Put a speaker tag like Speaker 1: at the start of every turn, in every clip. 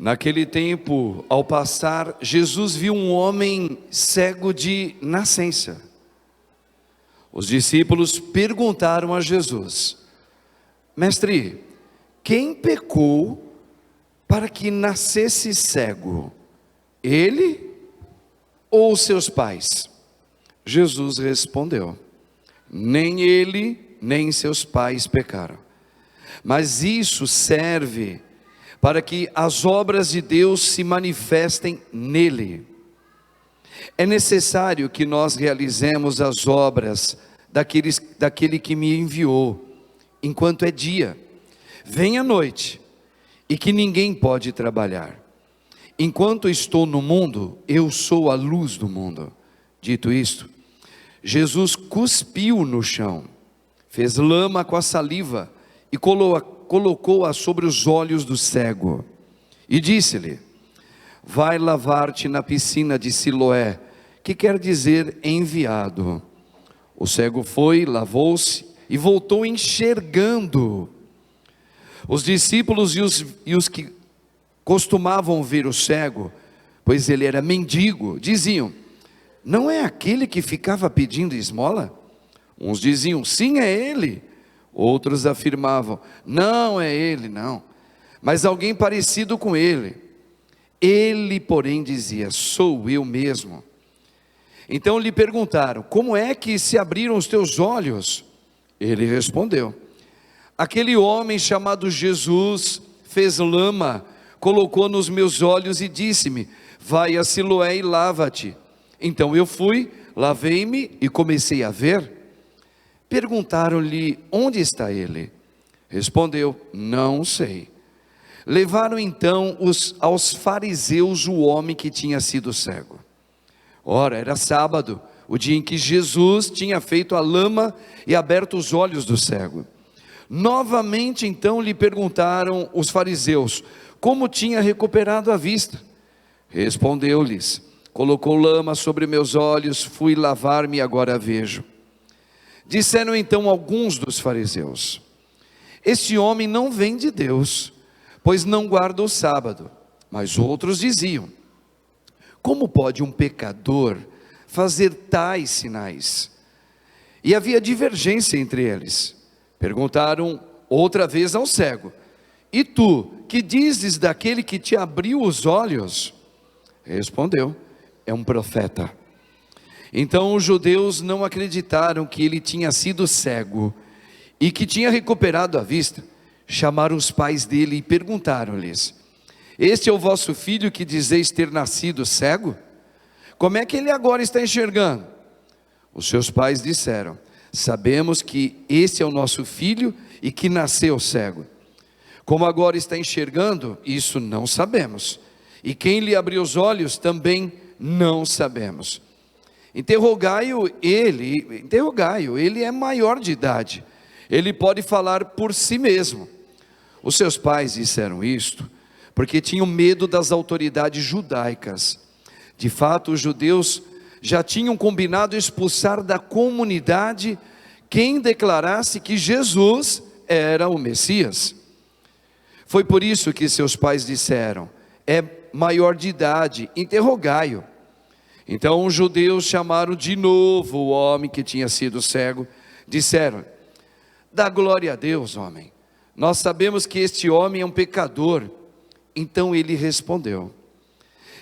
Speaker 1: Naquele tempo, ao passar, Jesus viu um homem cego de nascença. Os discípulos perguntaram a Jesus: Mestre, quem pecou para que nascesse cego? Ele ou seus pais? Jesus respondeu: nem ele, nem seus pais pecaram. Mas isso serve para que as obras de Deus se manifestem nele. É necessário que nós realizemos as obras daquele que me enviou, enquanto é dia. Vem a noite, e que ninguém pode trabalhar. Enquanto estou no mundo, eu sou a luz do mundo. Dito isto, Jesus cuspiu no chão, fez lama com a saliva e colocou-a sobre os olhos do cego, e disse-lhe: vai lavar-te na piscina de Siloé, que quer dizer enviado. O cego foi, lavou-se e voltou enxergando. Os discípulos e os que costumavam ver o cego, pois ele era mendigo, diziam: não é aquele que ficava pedindo esmola? Uns diziam: sim, é ele. Outros afirmavam: não é ele, não, mas alguém parecido com ele. Ele, porém, dizia: sou eu mesmo. Então lhe perguntaram: como é que se abriram os teus olhos? Ele respondeu: aquele homem chamado Jesus fez lama, colocou nos meus olhos e disse-me: vai a Siloé e lava-te. Então eu fui, lavei-me e comecei a ver. Perguntaram-lhe: onde está ele? Respondeu: não sei. Levaram então aos fariseus o homem que tinha sido cego. Ora, era sábado, o dia em que Jesus tinha feito a lama e aberto os olhos do cego. Novamente então lhe perguntaram os fariseus como tinha recuperado a vista. Respondeu-lhes: colocou lama sobre meus olhos, fui lavar-me e agora vejo. Disseram então alguns dos fariseus: este homem não vem de Deus, pois não guarda o sábado. Mas outros diziam: como pode um pecador fazer tais sinais? E havia divergência entre eles. Perguntaram outra vez ao cego: e tu, que dizes daquele que te abriu os olhos? Respondeu: é um profeta. Então os judeus não acreditaram que ele tinha sido cego e que tinha recuperado a vista. Chamaram os pais dele e perguntaram-lhes: este é o vosso filho que dizeis ter nascido cego? Como é que ele agora está enxergando? Os seus pais disseram: sabemos que esse é o nosso filho e que nasceu cego. Como agora está enxergando, isso não sabemos. E quem lhe abriu os olhos também não sabemos. Interrogai-o, ele é maior de idade, ele pode falar por si mesmo. Os seus pais disseram isto porque tinham medo das autoridades judaicas. De fato, os judeus já tinham combinado expulsar da comunidade quem declarasse que Jesus era o Messias. Foi por isso que seus pais disseram: é maior de idade, interrogai-o. Então os judeus chamaram de novo o homem que tinha sido cego. Disseram: dá glória a Deus, homem. Nós sabemos que este homem é um pecador. Então ele respondeu: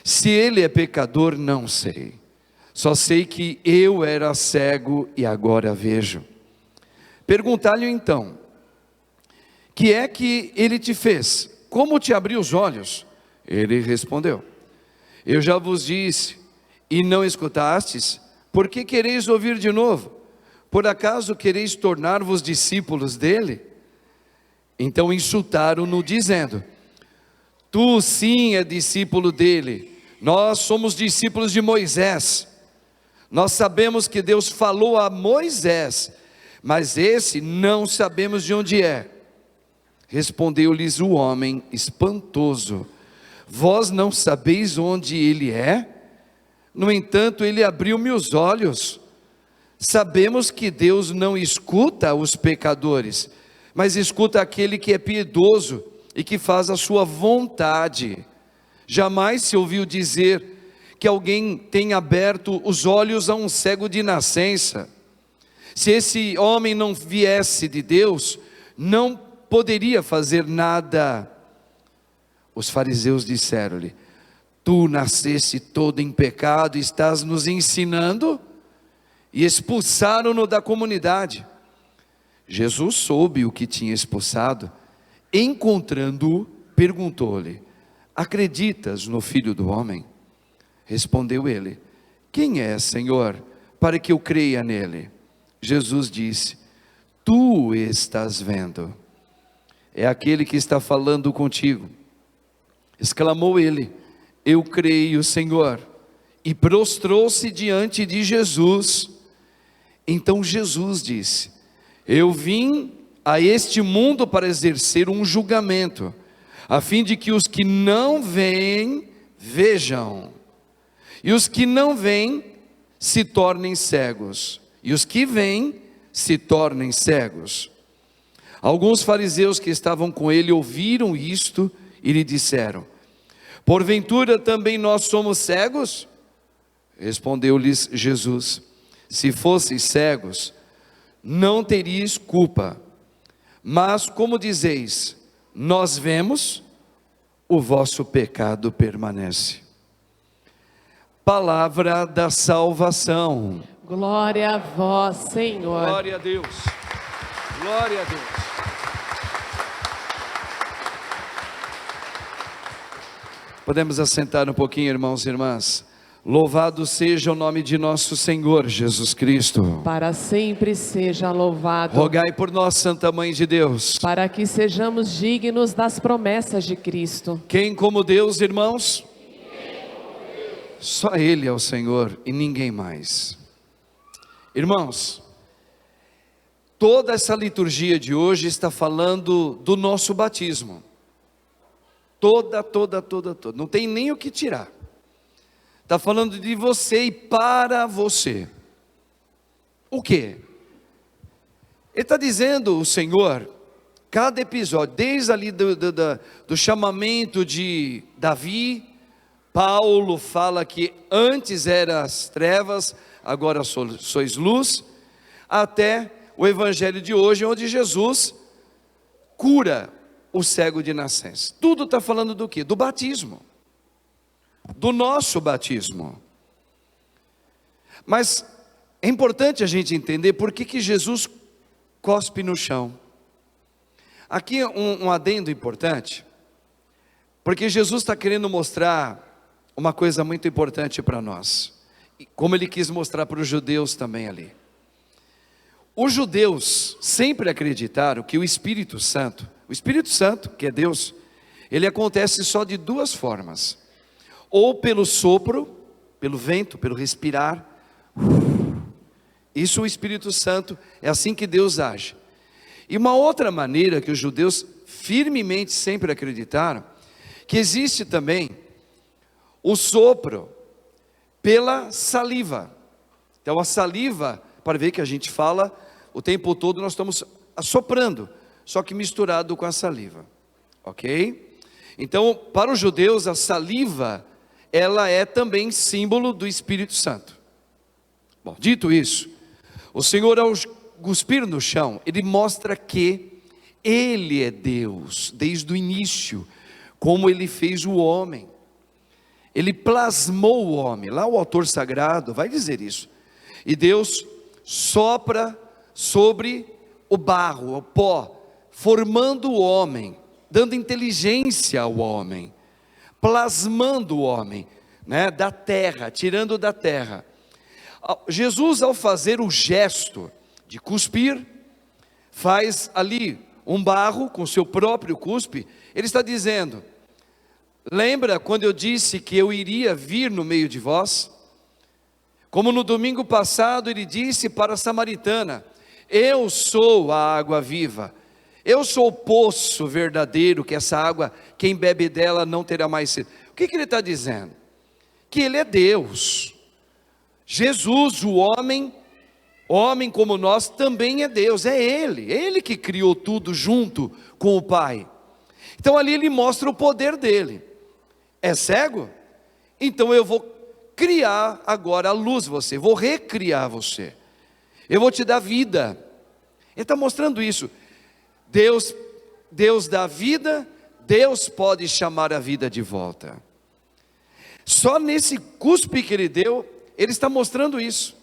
Speaker 1: se ele é pecador, não sei. Só sei que eu era cego e agora vejo. Perguntai-lhe então: que é que ele te fez? Como te abriu os olhos? Ele respondeu: eu já vos disse e não escutastes. Por que quereis ouvir de novo? Por acaso quereis tornar-vos discípulos dele? Então insultaram-no dizendo: tu sim é discípulo dele, nós somos discípulos de Moisés. Nós sabemos que Deus falou a Moisés, mas esse não sabemos de onde é. Respondeu-lhes o homem espantoso: vós não sabeis onde ele é? No entanto, ele abriu-me os olhos. Sabemos que Deus não escuta os pecadores, mas escuta aquele que é piedoso e que faz a sua vontade. Jamais se ouviu dizer que alguém tenha aberto os olhos a um cego de nascença. Se esse homem não viesse de Deus, não poderia fazer nada. Os fariseus disseram-lhe: tu nasceste todo em pecado, estás nos ensinando? E expulsaram-no da comunidade. Jesus soube o que tinha expulsado, encontrando-o, perguntou-lhe: acreditas no Filho do Homem? Respondeu ele: quem é, Senhor, para que eu creia nele? Jesus disse: tu o estás vendo, é aquele que está falando contigo. Exclamou ele: eu creio, Senhor, e prostrou-se diante de Jesus. Então Jesus disse: eu vim a este mundo para exercer um julgamento, a fim de que os que não veem, vejam, e os que não veem, se tornem cegos, e os que veem, se tornem cegos. Alguns fariseus que estavam com ele ouviram isto e lhe disseram: porventura também nós somos cegos? Respondeu-lhes Jesus: se fosseis cegos, não teríeis culpa. Mas como dizeis, nós vemos, o vosso pecado permanece. Palavra da salvação.
Speaker 2: Glória a vós, Senhor.
Speaker 1: Glória a Deus. Glória a Deus. Podemos assentar um pouquinho, irmãos e irmãs. Louvado seja o nome de nosso Senhor Jesus Cristo.
Speaker 2: Para sempre seja louvado.
Speaker 1: Rogai por nós, Santa Mãe de Deus,
Speaker 2: para que sejamos dignos das promessas de Cristo.
Speaker 1: Quem como Deus, irmãos? Só Ele é o Senhor e ninguém mais. Irmãos, toda essa liturgia de hoje está falando do nosso batismo. Toda. Não tem nem o que tirar. Está falando de você e para você. O quê? Ele está dizendo, o Senhor, cada episódio, desde ali do chamamento de Davi, Paulo fala que antes eram as trevas, agora sois luz, até o evangelho de hoje, onde Jesus cura o cego de nascença. Tudo está falando do quê? Do batismo. Do nosso batismo. Mas é importante a gente entender por que Jesus cospe no chão. Aqui um adendo importante, porque Jesus está querendo mostrar uma coisa muito importante para nós, como ele quis mostrar para os judeus também ali. Os judeus sempre acreditaram que o Espírito Santo, que é Deus, ele acontece só de duas formas: ou pelo sopro, pelo vento, pelo respirar. Isso o Espírito Santo, é assim que Deus age. E uma outra maneira que os judeus firmemente sempre acreditaram, que existe também o sopro pela saliva. Então a saliva, para ver que a gente fala o tempo todo, nós estamos assoprando, só que misturado com a saliva, ok? Então para os judeus a saliva, ela é também símbolo do Espírito Santo. Bom, dito isso, o Senhor, ao cuspir no chão, ele mostra que Ele é Deus, desde o início, como Ele fez o homem. Ele plasmou o homem, lá o autor sagrado vai dizer isso. E Deus sopra sobre o barro, o pó, formando o homem, dando inteligência ao homem, plasmando o homem, né, da terra, tirando da terra. Jesus, ao fazer o gesto de cuspir, faz ali um barro com seu próprio cuspe. Ele está dizendo: lembra quando eu disse que eu iria vir no meio de vós? Como no domingo passado ele disse para a samaritana: eu sou a água viva, eu sou o poço verdadeiro, que essa água, quem bebe dela não terá mais sede. O que ele está dizendo? Que ele é Deus. Jesus, o homem como nós, também é Deus, é Ele que criou tudo junto com o Pai. Então ali ele mostra o poder dele. é cego? Então eu vou criar agora a luz em você, vou recriar você, eu vou te dar vida. Ele está mostrando isso. Deus dá vida, Deus pode chamar a vida de volta. Só nesse cuspe que ele deu, ele está mostrando isso.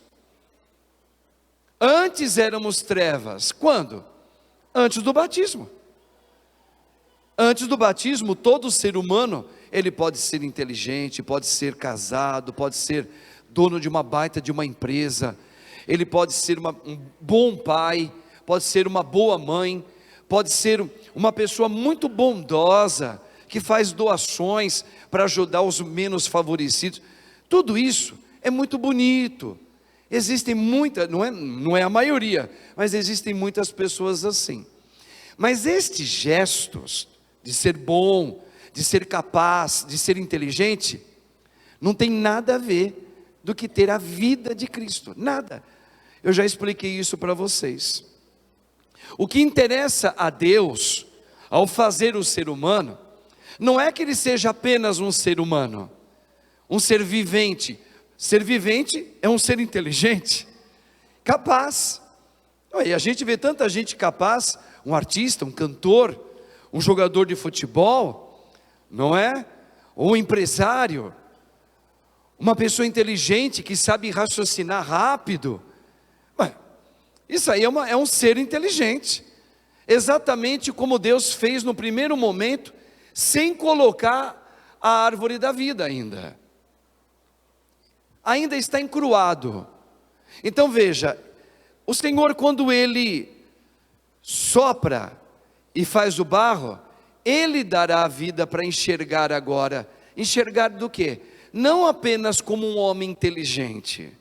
Speaker 1: Antes éramos trevas, quando? Antes do batismo. Antes do batismo, todo ser humano, ele pode ser inteligente, pode ser casado, pode ser dono de uma baita de uma empresa, ele pode ser um bom pai, pode ser uma boa mãe, pode ser uma pessoa muito bondosa, que faz doações para ajudar os menos favorecidos. Tudo isso é muito bonito. Existem muitas, não é a maioria, mas existem muitas pessoas assim. Mas estes gestos de ser bom, de ser capaz, de ser inteligente, não tem nada a ver do que ter a vida de Cristo, nada. Eu já expliquei isso para vocês. O que interessa a Deus, ao fazer o ser humano, não é que ele seja apenas um ser humano, um ser vivente. Ser vivente é um ser inteligente, capaz. E a gente vê tanta gente capaz, um artista, um cantor, um jogador de futebol, não é? Ou um empresário, uma pessoa inteligente que sabe raciocinar rápido. Isso aí é um ser inteligente, exatamente como Deus fez no primeiro momento, sem colocar a árvore da vida ainda está encruado. Então veja, o Senhor, quando Ele sopra e faz o barro, Ele dará a vida para enxergar agora. Enxergar do quê? Não apenas como um homem inteligente,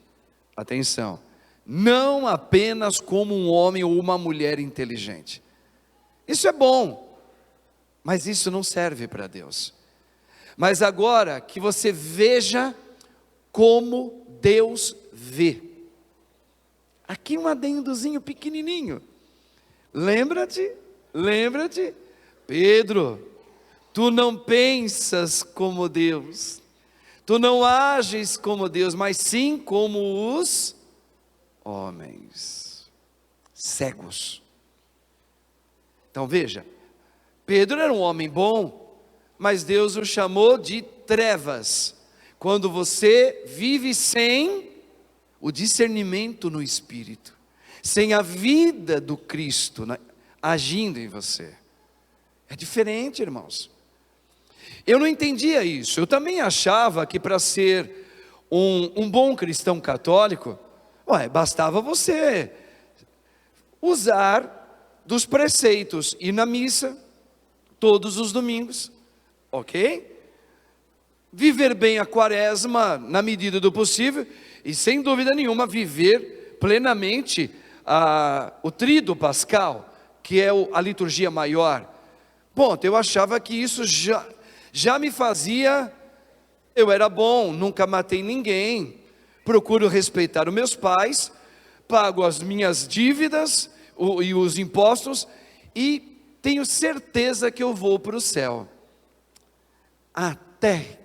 Speaker 1: atenção, não apenas como um homem ou uma mulher inteligente. Isso é bom, mas isso não serve para Deus. Mas agora que você veja como Deus vê. Aqui um adendozinho pequenininho. Lembra-te, Pedro, tu não pensas como Deus, tu não ages como Deus, mas sim como os homens cegos. Então veja, Pedro era um homem bom, mas Deus o chamou de trevas, quando você vive sem o discernimento no Espírito, sem a vida do Cristo agindo em você. É diferente, irmãos. Eu não entendia isso. Eu também achava que para ser um bom cristão católico, bastava você usar dos preceitos, ir na missa todos os domingos, ok? Viver bem a quaresma na medida do possível, e sem dúvida nenhuma viver plenamente o tríduo pascal, que é a liturgia maior. Ponto. Eu achava que isso já me fazia, eu era bom, nunca matei ninguém, procuro respeitar os meus pais, pago as minhas dívidas e os impostos, e tenho certeza que eu vou para o céu. Até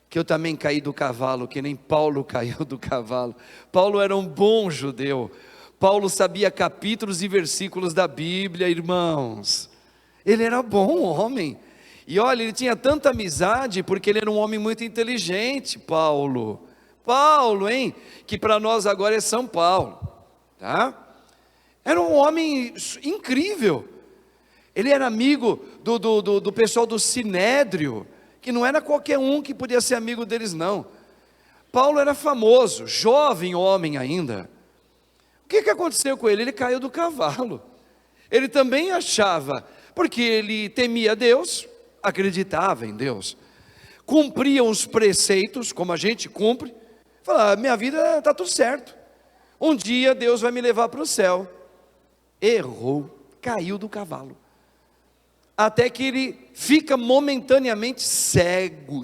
Speaker 1: que eu também caí do cavalo, que nem Paulo caiu do cavalo. Paulo era um bom judeu, Paulo sabia capítulos e versículos da Bíblia, irmãos. Ele era bom homem, e olha, ele tinha tanta amizade, porque ele era um homem muito inteligente, Paulo, hein, que para nós agora é São Paulo, tá? Era um homem incrível, ele era amigo do pessoal do Sinédrio, que não era qualquer um que podia ser amigo deles não. Paulo era famoso, jovem homem ainda. O que aconteceu com ele? Ele caiu do cavalo. Ele também achava, porque ele temia Deus, acreditava em Deus, cumpria os preceitos, como a gente cumpre, falava, minha vida está tudo certo, um dia Deus vai me levar para o céu. Errou, caiu do cavalo, até que ele fica momentaneamente cego,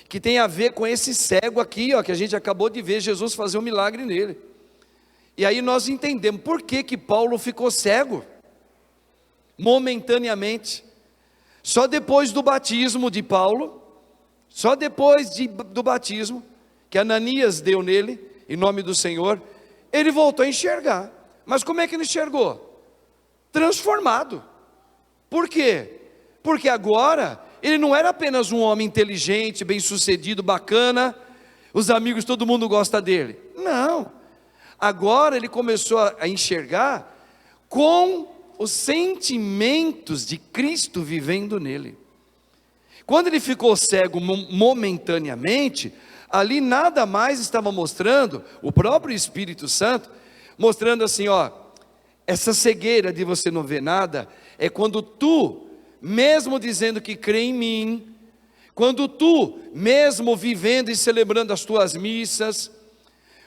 Speaker 1: que tem a ver com esse cego aqui, que a gente acabou de ver Jesus fazer um milagre nele. E aí nós entendemos por que Paulo ficou cego momentaneamente. Só depois do batismo de Paulo, só depois do batismo, que Ananias deu nele, em nome do Senhor, ele voltou a enxergar. Mas como é que ele enxergou? Transformado. Por quê? Porque agora, ele não era apenas um homem inteligente, bem-sucedido, bacana, os amigos, todo mundo gosta dele. Não. Agora ele começou a enxergar com os sentimentos de Cristo vivendo nele. Quando ele ficou cego momentaneamente, ali nada mais estava mostrando, o próprio Espírito Santo, mostrando assim, ó, essa cegueira de você não ver nada, é quando tu, mesmo dizendo que crê em mim, quando tu, mesmo vivendo e celebrando as tuas missas,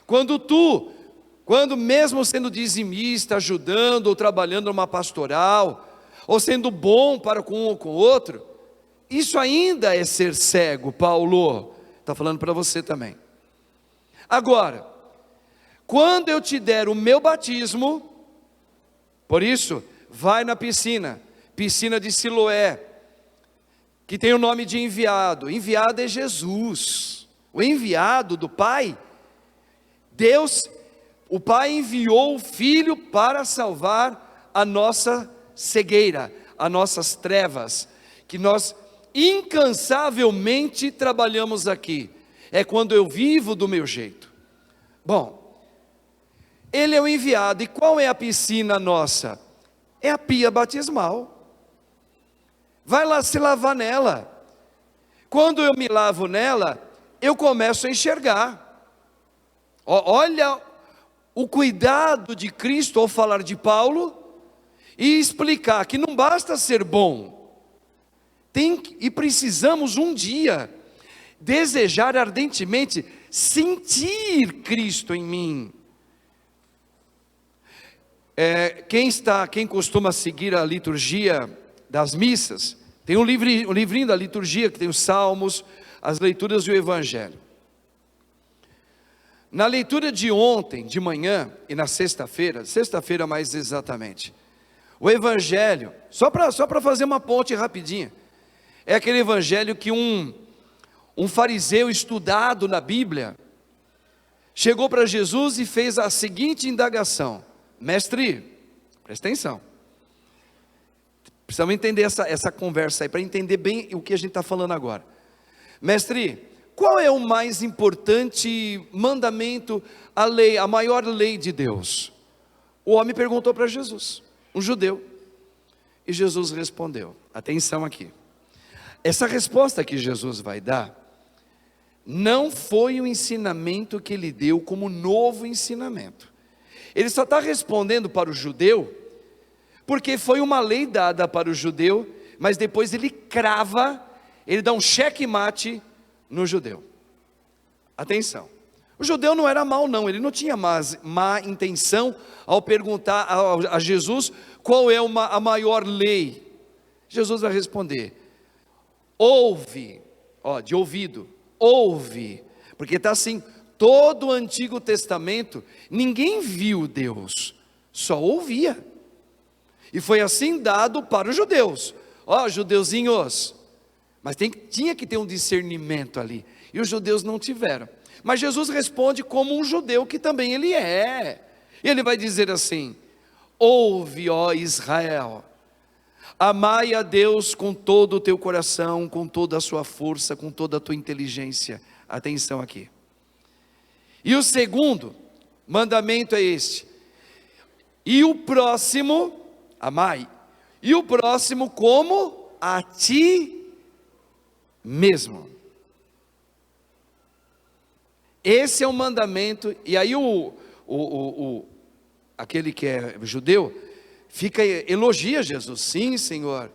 Speaker 1: quando mesmo sendo dizimista, ajudando ou trabalhando numa pastoral, ou sendo bom para com um ou com o outro, isso ainda é ser cego, Paulo, está falando para você também. Agora, quando eu te der o meu batismo, por isso, vai na piscina de Siloé, que tem o nome de enviado. Enviado é Jesus, o enviado do Pai. Deus, o Pai enviou o Filho para salvar a nossa cegueira, as nossas trevas, que nós incansavelmente trabalhamos aqui. É quando eu vivo do meu jeito. Bom, ele é o enviado. E qual é a piscina nossa? É a pia batismal. Vai lá se lavar nela. Quando eu me lavo nela, eu começo a enxergar. Olha o cuidado de Cristo ao falar de Paulo e explicar que não basta ser bom, e precisamos um dia desejar ardentemente sentir Cristo em mim. Quem costuma seguir a liturgia das missas, tem um livrinho da liturgia que tem os salmos, as leituras e o evangelho. Na leitura de ontem, de manhã, e na sexta-feira mais exatamente, o evangelho, só para fazer uma ponte rapidinha, é aquele evangelho que um fariseu estudado na Bíblia, chegou para Jesus e fez a seguinte indagação: mestre, presta atenção, precisamos entender essa conversa aí, para entender bem o que a gente está falando agora. Mestre, qual é o mais importante mandamento, a lei, a maior lei de Deus? O homem perguntou para Jesus, um judeu, e Jesus respondeu, atenção aqui, essa resposta que Jesus vai dar, não foi o ensinamento que ele deu como novo ensinamento, ele só está respondendo para o judeu, porque foi uma lei dada para o judeu, mas depois ele crava, ele dá um checkmate no judeu. Atenção, o judeu não era mau não, ele não tinha má intenção ao perguntar a Jesus qual é a maior lei. Jesus vai responder, ouve, de ouvido, ouve, porque está assim, todo o Antigo Testamento, ninguém viu Deus, só ouvia, e foi assim dado para os judeus, judeuzinhos, mas tinha que ter um discernimento ali, e os judeus não tiveram, mas Jesus responde como um judeu que também ele é, e ele vai dizer assim, ouve, ó Israel, amai a Deus com todo o teu coração, com toda a sua força, com toda a tua inteligência, atenção aqui, e o segundo mandamento é este, e o próximo, amai, e o próximo como a ti mesmo. Esse é o mandamento, e aí aquele que é judeu, elogia Jesus, sim Senhor,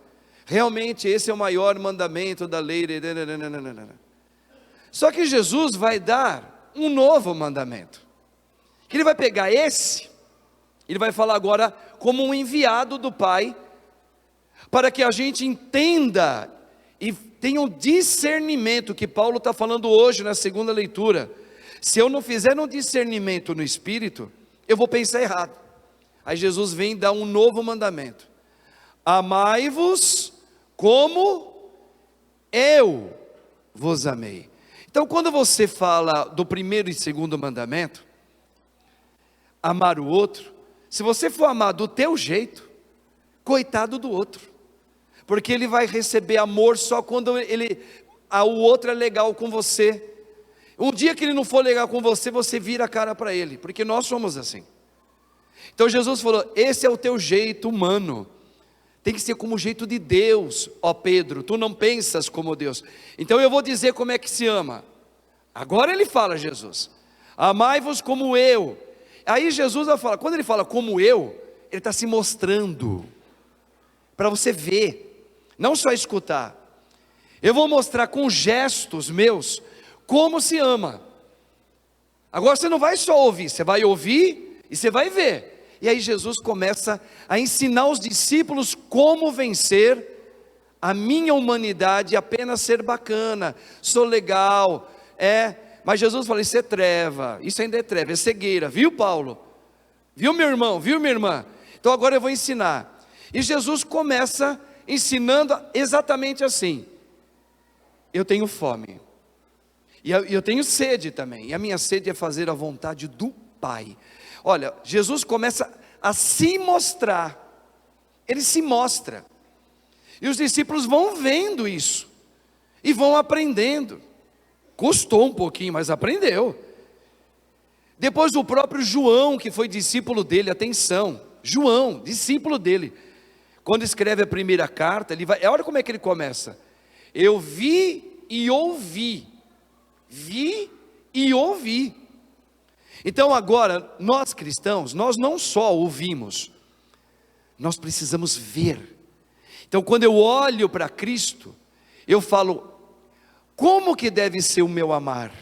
Speaker 1: realmente esse é o maior mandamento da lei, só que Jesus vai dar um novo mandamento, que ele vai pegar esse, ele vai falar agora como um enviado do Pai, para que a gente entenda, e tenha um discernimento, que Paulo está falando hoje na segunda leitura, se eu não fizer um discernimento no Espírito, eu vou pensar errado, aí Jesus vem dar um novo mandamento, amai-vos como eu vos amei. Então, quando você fala do primeiro e segundo mandamento, amar o outro, se você for amar do teu jeito, coitado do outro, porque ele vai receber amor só quando o outro é legal com você. Um dia que ele não for legal com você, você vira a cara para ele, porque nós somos assim. Então Jesus falou, esse é o teu jeito humano, tem que ser como o jeito de Deus, ó Pedro, tu não pensas como Deus. Então eu vou dizer como é que se ama. Agora ele fala, Jesus, amai-vos como eu. Aí Jesus vai falar, quando ele fala como eu, ele está se mostrando, para você ver, não só escutar. Eu vou mostrar com gestos meus, como se ama. Agora você não vai só ouvir, você vai ouvir e você vai ver. E aí Jesus começa a ensinar os discípulos como vencer a minha humanidade, apenas ser bacana, sou legal, mas Jesus fala, isso é treva, isso ainda é treva, é cegueira, viu Paulo? Viu meu irmão, viu minha irmã? Então agora eu vou ensinar. E Jesus começa ensinando exatamente assim, eu tenho fome, e eu tenho sede também, e a minha sede é fazer a vontade do Pai. Olha, Jesus começa a se mostrar, ele se mostra, e os discípulos vão vendo isso, e vão aprendendo, custou um pouquinho, mas aprendeu. Depois o próprio João, que foi discípulo dele, atenção, João, discípulo dele, quando escreve a primeira carta, olha como é que ele começa, eu vi e ouvi, então agora, nós cristãos, nós não só ouvimos, nós precisamos ver. Então quando eu olho para Cristo, eu falo, como que deve ser o meu amar?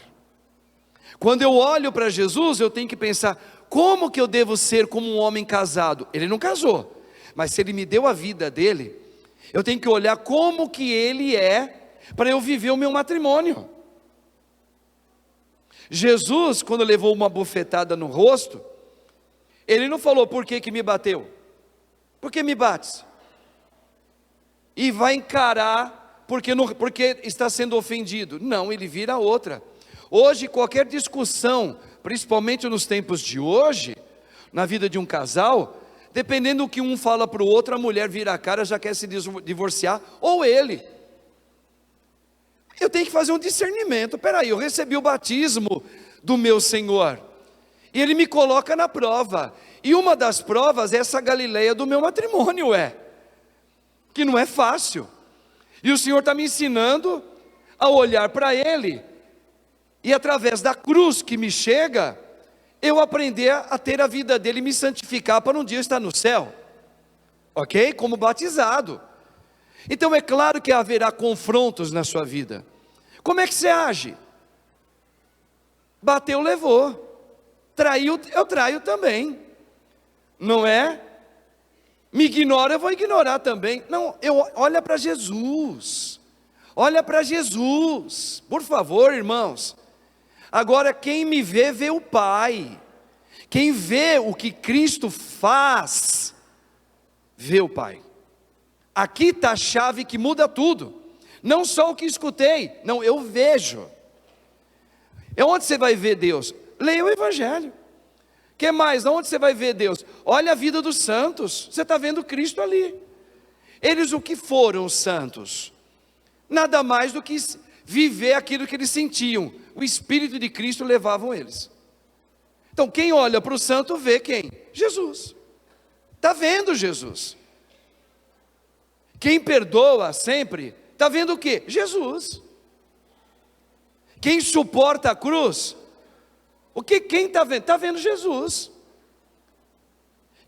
Speaker 1: Quando eu olho para Jesus, eu tenho que pensar, como que eu devo ser como um homem casado? Ele não casou, mas se ele me deu a vida dele, eu tenho que olhar como que ele é, para eu viver o meu matrimônio. Jesus, quando levou uma bofetada no rosto, ele não falou, por que me bateu? Por que me bates? E vai encarar, porque está sendo ofendido. Não, ele vira outra. Hoje qualquer discussão, principalmente nos tempos de hoje, na vida de um casal, dependendo do que um fala para o outro, a mulher vira a cara, já quer se divorciar, ou ele. Eu tenho que fazer um discernimento, peraí, eu recebi o batismo do meu Senhor, e Ele me coloca na prova, e uma das provas é essa Galileia do meu matrimônio, que não é fácil, e o Senhor está me ensinando a olhar para Ele, e através da cruz que me chega, eu aprender a ter a vida dele, me santificar para um dia estar no céu, ok? Como batizado. Então é claro que haverá confrontos na sua vida. Como é que você age? Bateu, levou. Traiu, eu traio também. Não é? Me ignora, eu vou ignorar também. Não, olha para Jesus. Olha para Jesus. Por favor, irmãos. Agora quem me vê, vê o Pai. Quem vê o que Cristo faz, vê o Pai. Aqui está a chave que muda tudo, não só o que escutei, não, eu vejo. É onde você vai ver Deus? Leia o Evangelho. Que mais? Onde você vai ver Deus? Olha a vida dos santos, você está vendo Cristo ali. Eles o que foram os santos? Nada mais do que viver aquilo que eles sentiam, o Espírito de Cristo levavam eles. Então quem olha para o santo vê quem? Jesus, está vendo Jesus. Quem perdoa sempre, está vendo o quê? Jesus. Quem suporta a cruz, quem está vendo? Está vendo Jesus.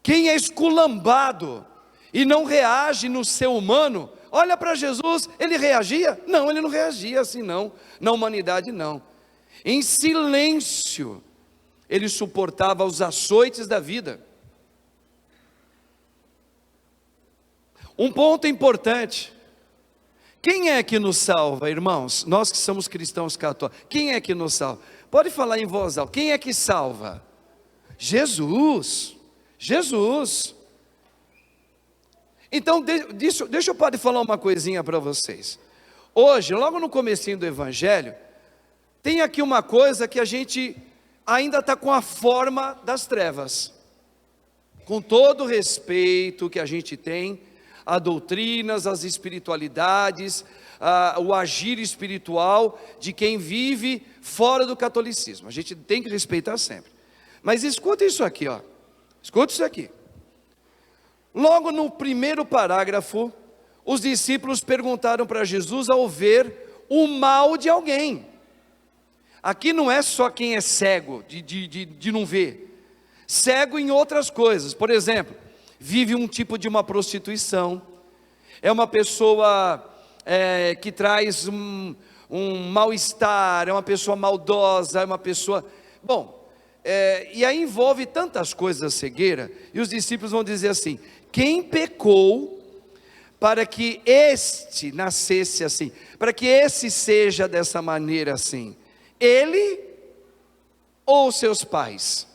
Speaker 1: Quem é esculambado e não reage no ser humano, olha para Jesus, ele reagia? Não, ele não reagia assim não, na humanidade não. Em silêncio, ele suportava os açoites da vida. Um ponto importante, quem é que nos salva, irmãos? Nós que somos cristãos católicos, quem é que nos salva? Pode falar em voz alta, quem é que salva? Jesus, Jesus. Então, deixa o padre falar uma coisinha para vocês. Hoje, logo no comecinho do Evangelho, tem aqui uma coisa que a gente ainda está com a forma das trevas. Com todo o respeito que a gente tem a doutrinas, as espiritualidades, o agir espiritual de quem vive fora do catolicismo. A gente tem que respeitar sempre. Mas escuta isso aqui, ó. Escuta isso aqui. Logo no primeiro parágrafo, os discípulos perguntaram para Jesus ao ver o mal de alguém. Aqui não é só quem é cego, de não ver. Cego em outras coisas. Por exemplo, vive um tipo de uma prostituição. É uma pessoa que traz um mal-estar, é uma pessoa maldosa, é uma pessoa... Bom, e aí envolve tantas coisas a cegueira, e os discípulos vão dizer assim: quem pecou para que este nascesse assim, para que esse seja dessa maneira assim? Ele ou seus pais?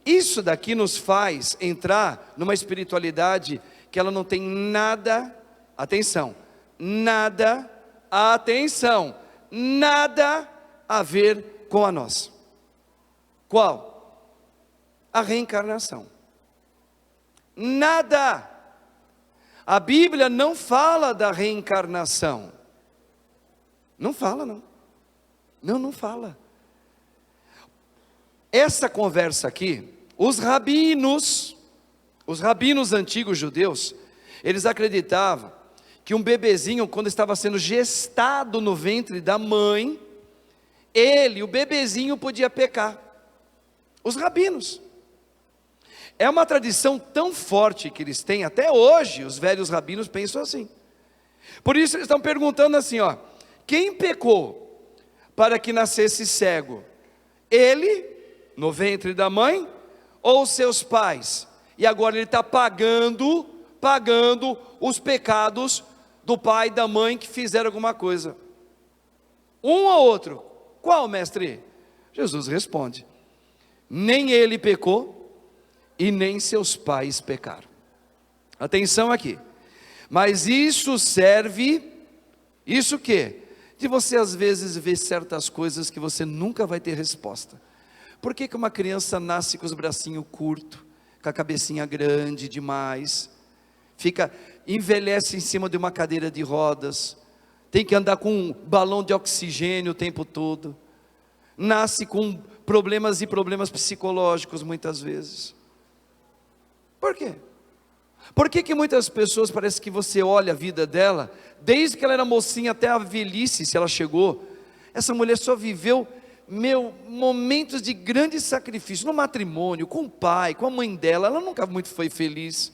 Speaker 1: Isso daqui nos faz entrar numa espiritualidade que ela não tem nada, atenção, nada a ver com a nossa. Qual? A reencarnação. Nada. A Bíblia não fala da reencarnação. Não fala, não. Não fala. Essa conversa aqui, os rabinos antigos judeus, eles acreditavam que um bebezinho, quando estava sendo gestado no ventre da mãe, o bebezinho podia pecar. Os rabinos. É uma tradição tão forte que eles têm, até hoje os velhos rabinos pensam assim. Por isso eles estão perguntando assim, ó: quem pecou para que nascesse cego? Ele, no ventre da mãe, ou seus pais? E agora ele está pagando os pecados do pai e da mãe que fizeram alguma coisa. Um ou outro? Qual, mestre? Jesus responde: nem ele pecou e nem seus pais pecaram. Atenção aqui. Mas isso serve, isso o quê? De você às vezes ver certas coisas que você nunca vai ter resposta. Por que uma criança nasce com os bracinhos curtos, com a cabecinha grande demais, envelhece em cima de uma cadeira de rodas, tem que andar com um balão de oxigênio o tempo todo, nasce com problemas e problemas psicológicos muitas vezes? Por quê? Por que muitas pessoas, parece que você olha a vida dela, desde que ela era mocinha até a velhice, se ela chegou, essa mulher só viveu momentos de grande sacrifício, no matrimônio, com o pai, com a mãe dela, ela nunca muito foi feliz,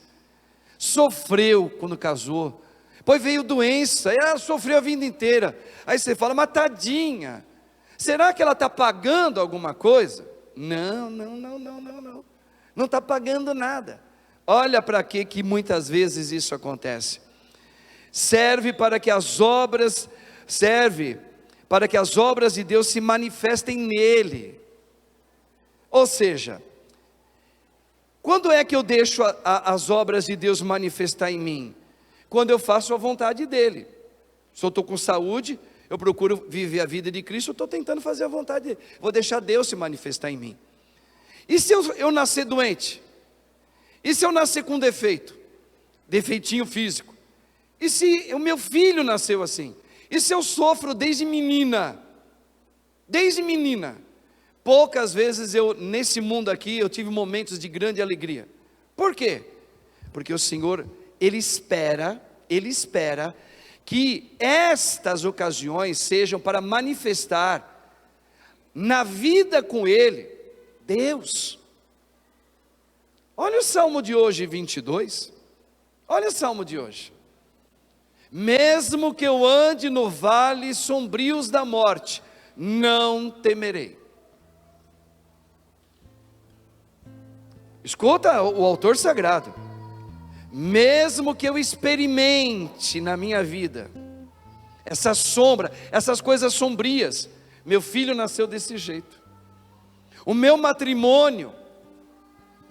Speaker 1: sofreu quando casou, depois veio doença, ela sofreu a vida inteira, aí você fala: mas tadinha, será que ela está pagando alguma coisa? Não está pagando nada. Olha para que muitas vezes isso acontece. Serve para que as obras de Deus se manifestem nele. Ou seja, quando é que eu deixo as obras de Deus manifestar em mim? Quando eu faço a vontade dele. Se eu estou com saúde, eu procuro viver a vida de Cristo, eu estou tentando fazer a vontade dele. Vou deixar Deus se manifestar em mim. E se eu nascer doente? E se eu nascer com defeito? Defeitinho físico? E se o meu filho nasceu assim? E se eu sofro desde menina? Poucas vezes nesse mundo aqui, eu tive momentos de grande alegria. Por quê? Porque o Senhor, Ele espera que estas ocasiões sejam para manifestar na vida com Ele, Deus. Olha o Salmo de hoje, 22. Olha o Salmo de hoje. Mesmo que eu ande no vale sombrios da morte, não temerei. Escuta o autor sagrado. Mesmo que eu experimente na minha vida essa sombra, essas coisas sombrias, meu filho nasceu desse jeito, o meu matrimônio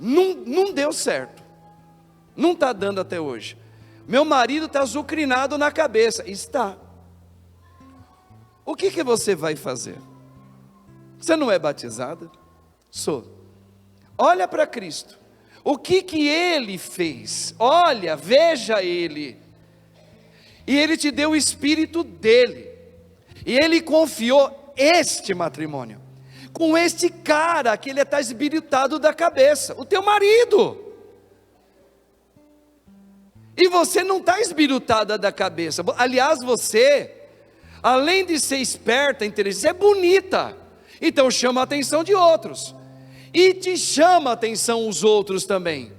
Speaker 1: não deu certo, Não está dando até hoje. Meu marido está azucrinado na cabeça. Está. O que você vai fazer? Você não é batizada? Sou. Olha para Cristo. O que Ele fez? Olha, veja Ele. E Ele te deu o Espírito dEle. E Ele confiou este matrimônio com este cara que ele está esbilhotado da cabeça, o teu marido. E você não está esbilhotada da cabeça. Aliás, você, além de ser esperta, inteligente, é bonita. Então chama a atenção de outros. E te chama a atenção os outros também.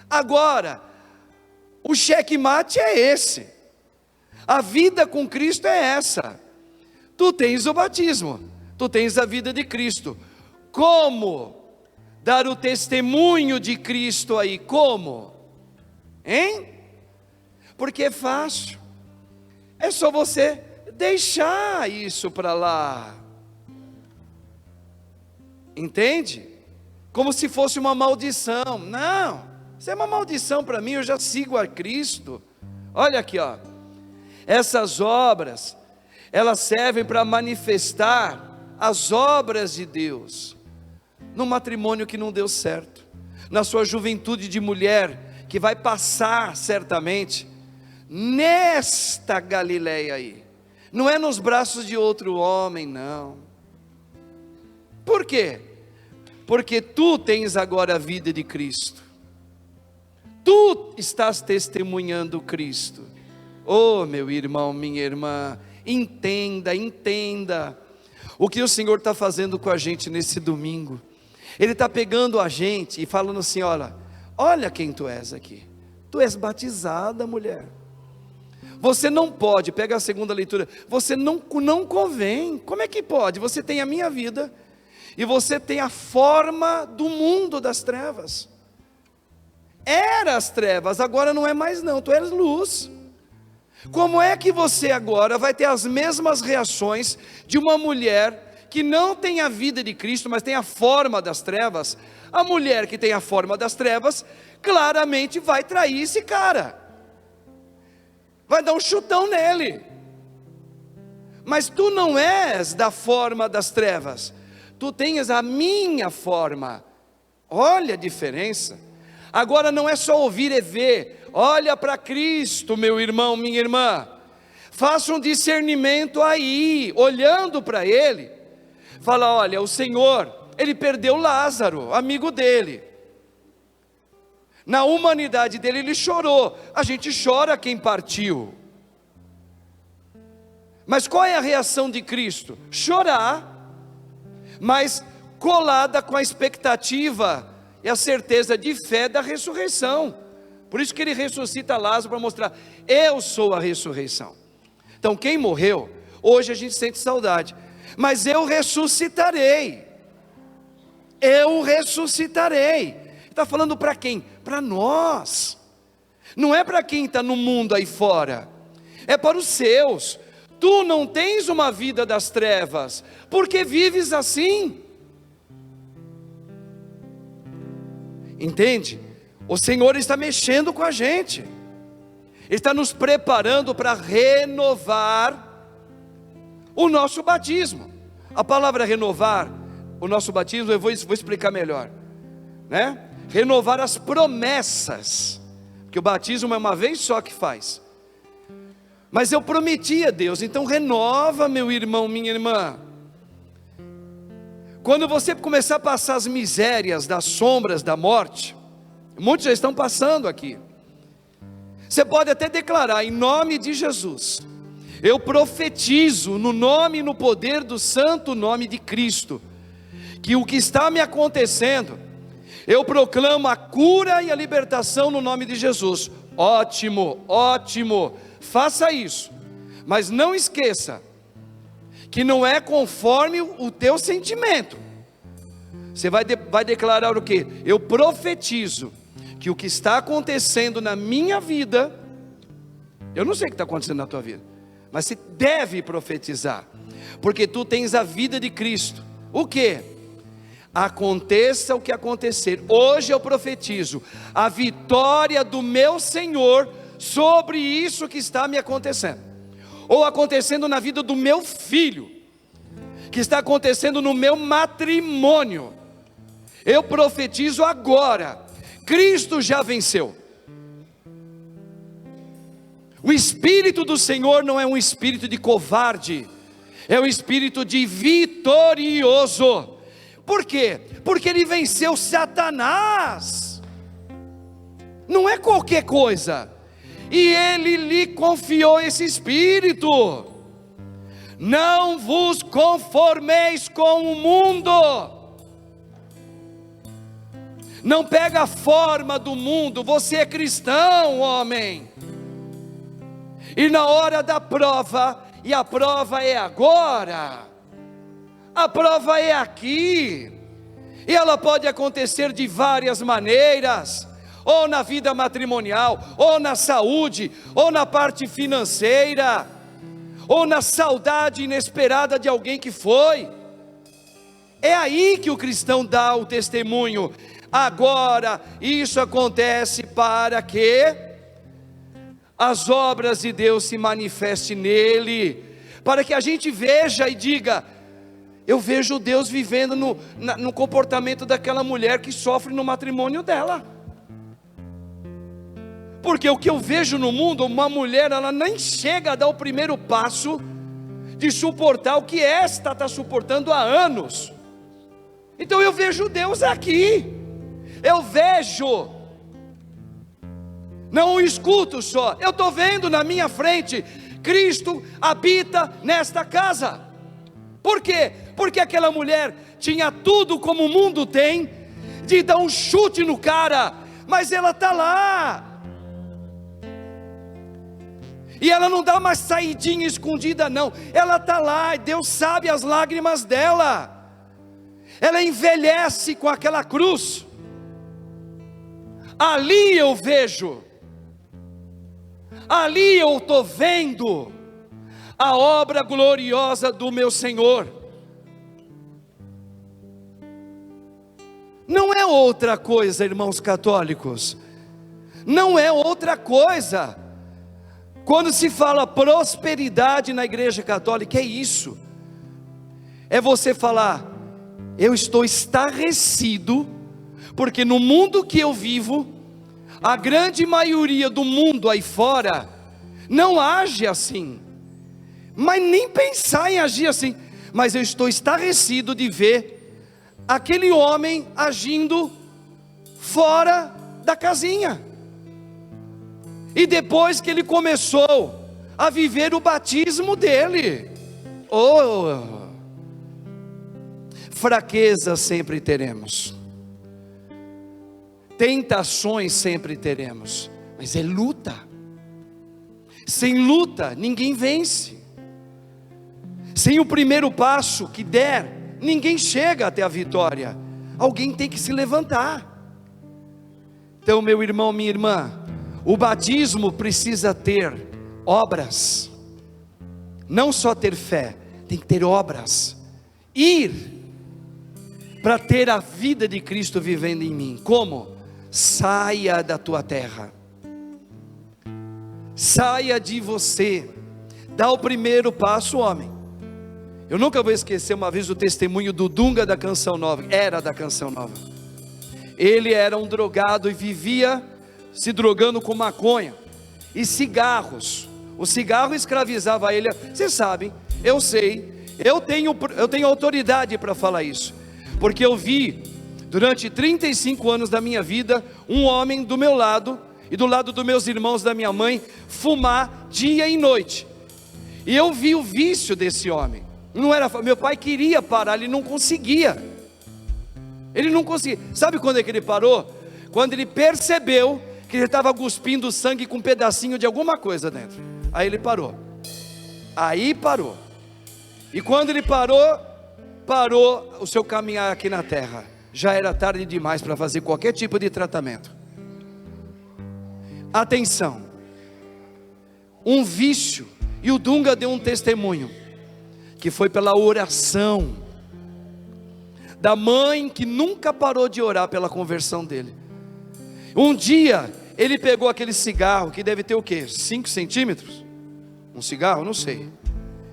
Speaker 1: Agora, o checkmate é esse. A vida com Cristo é essa. Tu tens o batismo, tu tens a vida de Cristo. Como dar o testemunho de Cristo aí? Como? Hein? Porque é fácil. É só você deixar isso para lá. Entende? Como se fosse uma maldição. Não, isso é uma maldição para mim, eu já sigo a Cristo. Olha aqui, ó. Essas obras, elas servem para manifestar as obras de Deus, no matrimônio que não deu certo, na sua juventude de mulher, que vai passar certamente, nesta Galileia aí, não é nos braços de outro homem, não. Por quê? Porque tu tens agora a vida de Cristo, tu estás testemunhando Cristo. Oh, meu irmão, minha irmã, entenda, entenda o que o Senhor está fazendo com a gente nesse domingo. Ele está pegando a gente e falando assim: olha quem tu és aqui, tu és batizada, mulher. Você não pode, pega a segunda leitura, você não convém. Como é que pode? Você tem a minha vida, e você tem a forma do mundo das trevas. Era as trevas, agora não é mais não, tu és luz. Como é que você agora vai ter as mesmas reações de uma mulher que não tem a vida de Cristo, mas tem a forma das trevas? A mulher que tem a forma das trevas, claramente vai trair esse cara, vai dar um chutão nele. Mas tu não és da forma das trevas, tu tens a minha forma. Olha a diferença. Agora não é só ouvir e ver. Olha para Cristo, meu irmão, minha irmã. Faça um discernimento aí, olhando para Ele. Fala: olha, o Senhor, Ele perdeu Lázaro, amigo dele. Na humanidade dele ele chorou. A gente chora quem partiu. Mas qual é a reação de Cristo? Chorar, mas colada com a expectativa e a certeza de fé da ressurreição. Por isso que ele ressuscita Lázaro, para mostrar: eu sou a ressurreição. Então quem morreu, hoje a gente sente saudade, mas eu ressuscitarei. Eu ressuscitarei. Está falando para quem? Para nós. Não é para quem está no mundo aí fora, é para os seus. Tu não tens uma vida das trevas, porque vives assim. Entende? O Senhor está mexendo com a gente, Ele está nos preparando para renovar o nosso batismo. A palavra renovar o nosso batismo, eu vou explicar melhor, né? Renovar as promessas, porque o batismo é uma vez só que faz. Mas eu prometi a Deus, então renova, meu irmão, minha irmã. Quando você começar a passar as misérias das sombras da morte, muitos já estão passando aqui, você pode até declarar: em nome de Jesus, eu profetizo no nome e no poder do santo nome de Cristo, que o que está me acontecendo, eu proclamo a cura e a libertação no nome de Jesus. Ótimo, ótimo, faça isso, mas não esqueça que não é conforme o teu sentimento. Você vai declarar o quê? Eu profetizo que o que está acontecendo na minha vida, eu não sei o que está acontecendo na tua vida, mas você deve profetizar, porque tu tens a vida de Cristo. O quê? Aconteça o que acontecer, hoje eu profetizo a vitória do meu Senhor sobre isso que está me acontecendo, ou acontecendo na vida do meu filho, que está acontecendo no meu matrimônio. Eu profetizo agora, Cristo já venceu. O Espírito do Senhor não é um espírito de covarde, é um espírito de vitorioso. Por quê? Porque ele venceu Satanás, não é qualquer coisa, e ele lhe confiou esse espírito. Não vos conformeis com o mundo, não pega a forma do mundo. Você é cristão, homem, e na hora da prova, e a prova é agora, a prova é aqui, e ela pode acontecer de várias maneiras, ou na vida matrimonial, ou na saúde, ou na parte financeira, ou na saudade inesperada de alguém que foi. É aí que o cristão dá o testemunho. Agora, isso acontece para que as obras de Deus se manifestem nele, para que a gente veja e diga: eu vejo Deus vivendo no comportamento daquela mulher que sofre no matrimônio dela. Porque o que eu vejo no mundo, uma mulher, ela nem chega a dar o primeiro passo de suportar o que esta está suportando há anos. Então eu vejo Deus aqui, eu vejo, não escuto só, eu estou vendo na minha frente, Cristo habita nesta casa. Por quê? Porque aquela mulher tinha tudo como o mundo tem, de dar um chute no cara, mas ela está lá, e ela não dá uma saidinha escondida não, ela está lá, e Deus sabe as lágrimas dela, ela envelhece com aquela cruz, ali eu vejo, ali eu estou vendo a obra gloriosa do meu Senhor. Não é outra coisa, irmãos católicos, não é outra coisa. Quando se fala prosperidade na igreja católica, é isso, é você falar: eu estou estarrecido, porque no mundo que eu vivo, a grande maioria do mundo aí fora, não age assim, mas nem pensar em agir assim, mas eu estou estarrecido de ver aquele homem agindo fora da casinha, e depois que ele começou a viver o batismo dele, fraqueza sempre teremos, tentações sempre teremos, mas é luta. Sem luta ninguém vence. Sem o primeiro passo que der, ninguém chega até a vitória. Alguém tem que se levantar. Então, meu irmão, minha irmã, o batismo precisa ter obras, não só ter fé, tem que ter obras. Ir para ter a vida de Cristo vivendo em mim. Como? Saia da tua terra, saia de você, dá o primeiro passo, homem. Eu nunca vou esquecer uma vez o testemunho do Dunga da Canção Nova, era da Canção Nova. Ele era um drogado e vivia se drogando com maconha e cigarros. O cigarro escravizava ele. Vocês sabem, eu sei, eu tenho autoridade para falar isso, porque eu vi durante 35 anos da minha vida um homem do meu lado e do lado dos meus irmãos, da minha mãe, fumar dia e noite, e eu vi o vício desse homem. Não era, meu pai queria parar, ele não conseguia. Sabe quando é que ele parou? Quando ele percebeu que ele estava cuspindo sangue com um pedacinho de alguma coisa dentro. Aí ele parou. E quando ele parou o seu caminhar aqui na terra. Já era tarde demais para fazer qualquer tipo de tratamento. Atenção, um vício, e o Dunga deu um testemunho, que foi pela oração da mãe que nunca parou de orar pela conversão dele. Um dia, ele pegou aquele cigarro, que deve ter o quê? 5 centímetros? Um cigarro? Não sei.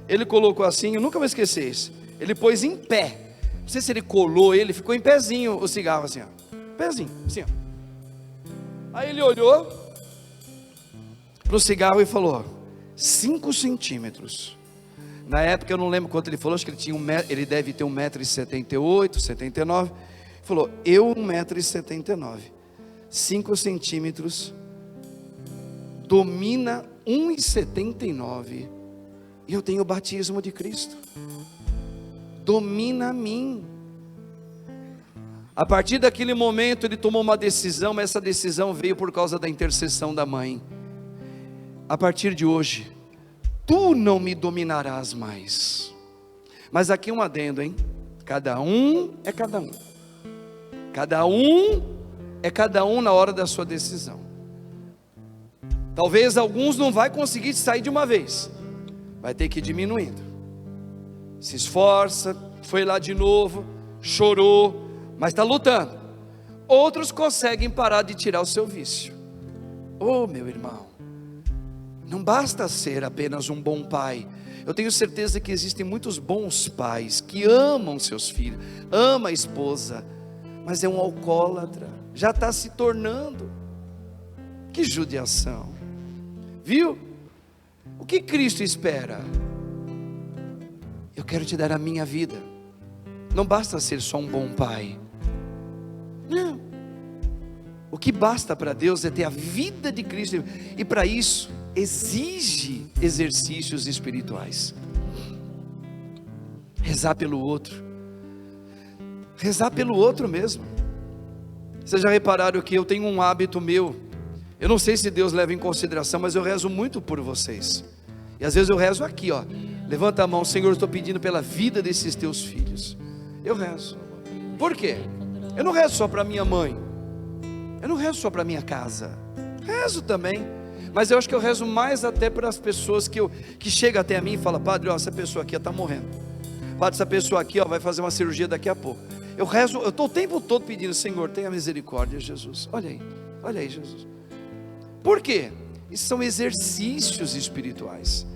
Speaker 1: Ele colocou assim, eu nunca vou esquecer isso. Ele pôs em pé. Não sei se ele colou ele, ficou em pezinho o cigarro assim, ó. Pezinho, assim, ó. Aí ele olhou para o cigarro e falou: 5 centímetros. Na época eu não lembro quanto ele falou, acho que ele deve ter 1,78 m, 79. Ele falou: eu 1,79 m, 5 centímetros, domina 1,79 m, e eu tenho o batismo de Cristo, domina a mim. A partir daquele momento ele tomou uma decisão, mas essa decisão veio por causa da intercessão da mãe. A partir de hoje, tu não me dominarás mais. Mas aqui um adendo, hein? Cada um é cada um. Cada um é cada um na hora da sua decisão. Talvez alguns não vai conseguir sair de uma vez. Vai ter que ir diminuindo. Se esforça, foi lá de novo, chorou, mas está lutando. Outros conseguem parar de tirar o seu vício. Oh, meu irmão, não basta ser apenas um bom pai. Eu tenho certeza que existem muitos bons pais que amam seus filhos, ama a esposa, mas é um alcoólatra, já está se tornando. Que judiação, viu? O que Cristo espera? Eu quero te dar a minha vida. Não basta ser só um bom pai. Não. O que basta para Deus é ter a vida de Cristo, e para isso exige exercícios espirituais. Rezar pelo outro. Rezar pelo outro mesmo. Vocês já repararam que eu tenho um hábito meu? Eu não sei se Deus leva em consideração, mas eu rezo muito por vocês. E às vezes eu rezo aqui, ó. Levanta a mão: Senhor, eu estou pedindo pela vida desses teus filhos. Eu rezo. Por quê? Eu não rezo só para minha mãe. Eu não rezo só para minha casa. Rezo também. Mas eu acho que eu rezo mais até para as pessoas que chegam até a mim e falam: padre, ó, essa pessoa aqui está morrendo. Padre, essa pessoa aqui, ó, vai fazer uma cirurgia daqui a pouco. Eu rezo, eu estou o tempo todo pedindo: Senhor, tenha misericórdia, Jesus. Olha aí, Jesus. Por quê? Isso são exercícios espirituais.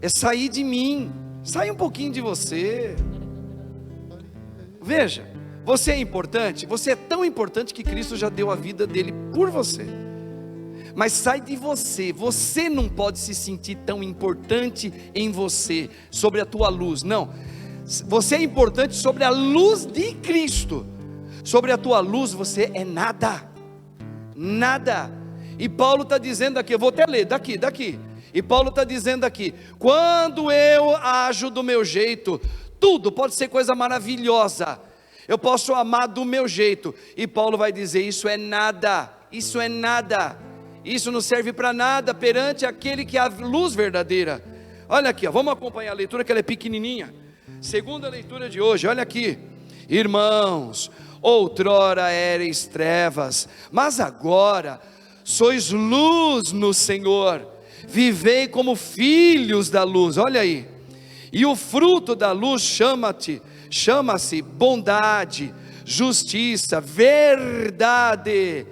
Speaker 1: É sair de mim, sair um pouquinho de você. Veja, você é importante, você é tão importante que Cristo já deu a vida dele por você. Mas sai de você, você não pode se sentir tão importante em você, sobre a tua luz, não. Você é importante sobre a luz de Cristo. Sobre a tua luz você é nada, nada. E Paulo está dizendo aqui, eu vou até ler, daqui. E Paulo está dizendo aqui: quando eu ajo do meu jeito, tudo pode ser coisa maravilhosa, eu posso amar do meu jeito. E Paulo vai dizer: isso é nada, isso é nada, isso não serve para nada perante aquele que é a luz verdadeira. Olha aqui, ó, vamos acompanhar a leitura, que ela é pequenininha. Segunda leitura de hoje, olha aqui: irmãos, outrora éreis trevas, mas agora sois luz no Senhor, vivei como filhos da luz. Olha aí, e o fruto da luz chama-se bondade, justiça, verdade,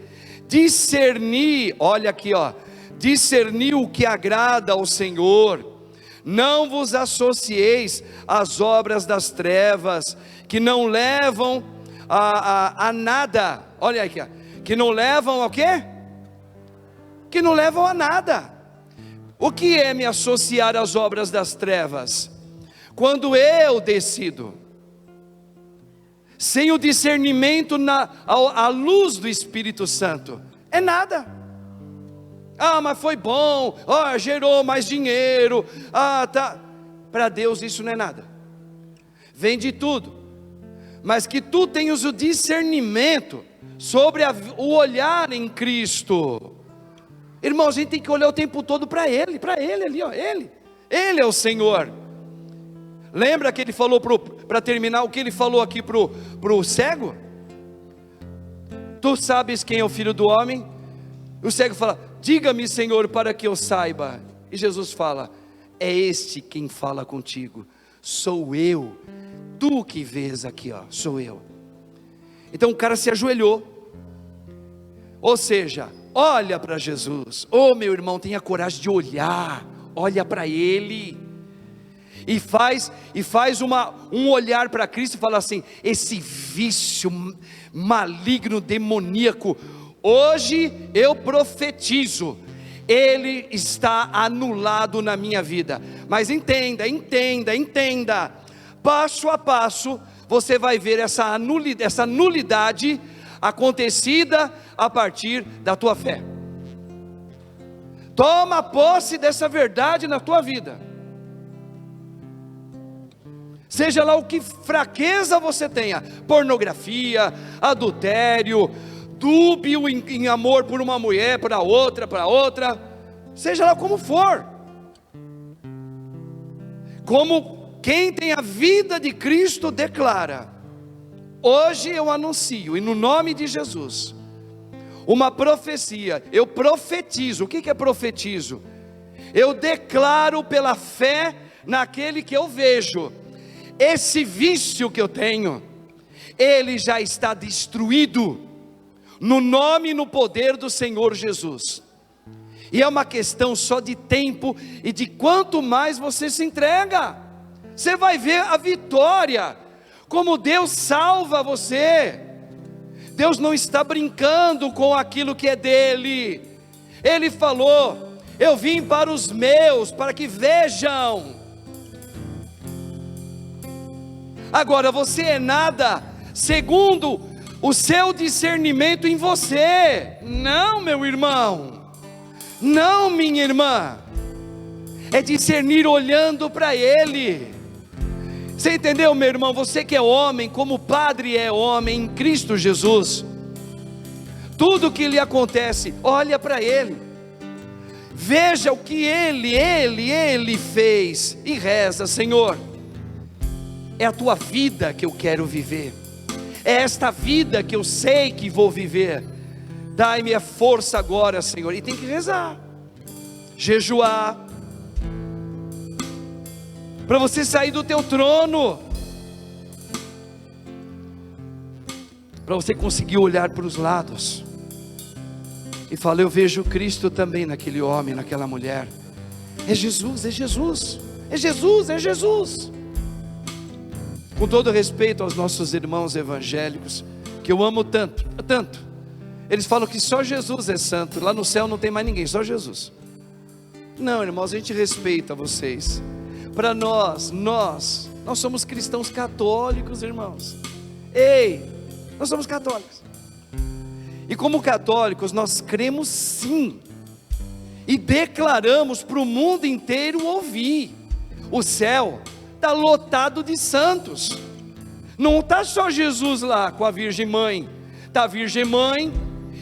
Speaker 1: discernir, olha aqui, ó, discernir o que agrada ao Senhor. Não vos associeis às obras das trevas, que não levam a nada. Olha aqui, ó, que não levam ao quê? Que não levam a nada. O que é me associar às obras das trevas? Quando eu decido, sem o discernimento à luz do Espírito Santo, é nada. Ah, mas foi bom, gerou mais dinheiro, tá. Para Deus isso não é nada. Vem de tudo, mas que tu tenhas o discernimento sobre o olhar em Cristo. Irmão, a gente tem que olhar o tempo todo para Ele ali, ó, Ele é o Senhor. Lembra que Ele falou, para terminar, o que Ele falou aqui para o cego? Tu sabes quem é o Filho do Homem? O cego fala: diga-me, Senhor, para que eu saiba. E Jesus fala: é este quem fala contigo, sou eu, tu que vês aqui, ó, sou eu. Então o cara se ajoelhou, ou seja, olha para Jesus. Meu irmão, tenha coragem de olhar, olha para Ele, e faz um olhar para Cristo e fala assim: esse vício maligno, demoníaco, hoje eu profetizo, ele está anulado na minha vida. Mas entenda, passo a passo, você vai ver essa nulidade acontecida a partir da tua fé. Toma posse dessa verdade na tua vida. Seja lá o que fraqueza você tenha, pornografia, adultério, dúbio em amor por uma mulher, para outra, seja lá como for, como quem tem a vida de Cristo declara, hoje eu anuncio, e no nome de Jesus, uma profecia. Eu profetizo. O que é profetizo? Eu declaro pela fé naquele que eu vejo, esse vício que eu tenho, ele já está destruído, no nome e no poder do Senhor Jesus. E é uma questão só de tempo, e de quanto mais você se entrega, você vai ver a vitória, como Deus salva você. Deus não está brincando com aquilo que é dele. Ele falou: eu vim para os meus, para que vejam. Agora você é nada segundo o seu discernimento em você. Não, meu irmão, não, minha irmã, é discernir olhando para Ele. Você entendeu, meu irmão? Você que é homem, como o Padre é homem em Cristo Jesus, tudo que lhe acontece, olha para Ele, veja o que Ele fez, e reza: Senhor, é a tua vida que eu quero viver, é esta vida que eu sei que vou viver, dai-me a força agora, Senhor. E tem que rezar, jejuar, para você sair do teu trono, para você conseguir olhar para os lados e falar: eu vejo Cristo também naquele homem, naquela mulher. É Jesus, é Jesus, é Jesus, é Jesus. Com todo respeito aos nossos irmãos evangélicos, que eu amo tanto, tanto, eles falam que só Jesus é santo, lá no céu não tem mais ninguém, só Jesus. Não, irmãos, a gente respeita vocês. Para nós somos cristãos católicos, irmãos. Nós somos católicos. E como católicos, nós cremos sim, e declaramos para o mundo inteiro ouvir: o céu está lotado de santos. Não está só Jesus lá com a Virgem Mãe, está a Virgem Mãe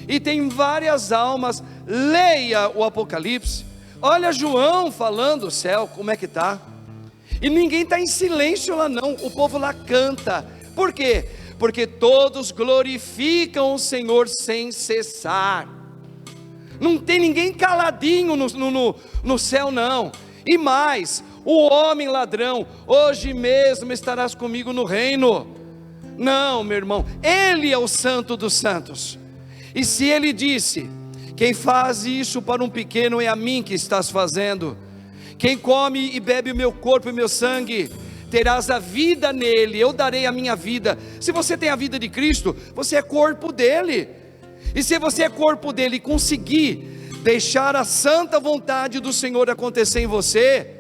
Speaker 1: e tem várias almas. Leia o Apocalipse, olha João falando o céu, como é que está. E ninguém está em silêncio lá não, o povo lá canta. Por quê? Porque todos glorificam o Senhor sem cessar. Não tem ninguém caladinho no céu não. E mais, o homem ladrão: hoje mesmo estarás comigo no reino. Não, meu irmão, Ele é o Santo dos Santos. E se Ele disse: quem faz isso para um pequeno é a mim que estás fazendo. Quem come e bebe o meu corpo e o meu sangue, terás a vida nele, eu darei a minha vida. Se você tem a vida de Cristo, você é corpo dele. E se você é corpo dele e conseguir deixar a santa vontade do Senhor acontecer em você,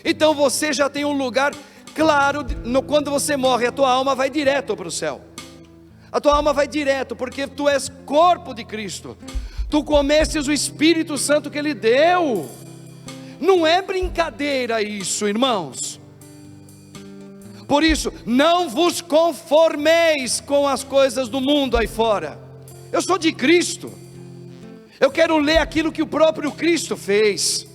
Speaker 1: então você já tem um lugar claro. Quando você morre, a tua alma vai direto para o céu. A tua alma vai direto, porque tu és corpo de Cristo. Tu comestes o Espírito Santo que Ele deu. Não é brincadeira isso, irmãos. Por isso, não vos conformeis com as coisas do mundo aí fora. Eu sou de Cristo. Eu quero ler aquilo que o próprio Cristo fez.